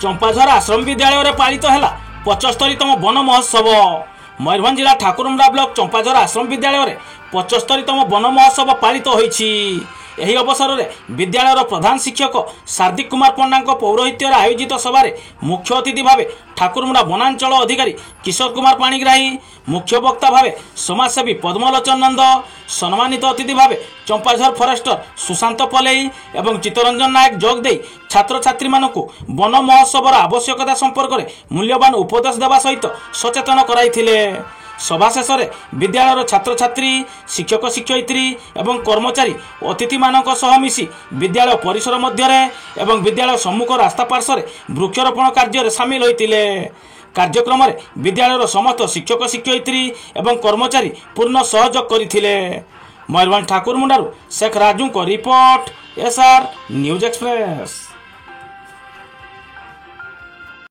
चंपाझर आश्रम विद्यालय पालित है 75तम वन महोत्सव। मयूरभंज जिला ठाकुरमुंडा ब्लॉक चंपाझर आश्रम विद्यालय 75तम वन महोत्सव पालित होईछि। एही अवसर में विद्यालय प्रधान शिक्षक शार्दिक कुमार पंडा पौरोहित्य आयोजित सभारे मुख्य अतिथि भाव ठाकुरमुंडा वनांचल अधिकारी किशोर कुमार पाणिग्राही, मुख्य वक्ता भाव समाजसेवी पद्मलोचन नंद, सम्मानित अतिथि भाव चंपाझर फरेस्टर सुशांत पलेई एवं चित्तरंजन नायक जोग दे छात्र छात्री मानकु वन महोत्सव आवश्यकता संपर्क में मूल्यवान उपदेश देवा सहित सचेतन कराइथिले। सभा शेष में विद्यालय छात्र छात्री, शिक्षक शिक्षयित्री एवं कर्मचारी अतिथि मानक सह मिसी विद्यालय परिसर मध्य एवं विद्यालय सम्मुख रास्ता पार्श्व वृक्षरोपण कार्य सामिल होइतिले। कार्यक्रम में विद्यालय समस्त शिक्षक शिक्षयित्री एवं कर्मचारी पूर्ण सहयोग करथिले। मयूरभंज ठाकुरमुंडारू शेख राजू को रिपोर्ट, एसआर न्यूज एक्सप्रेस।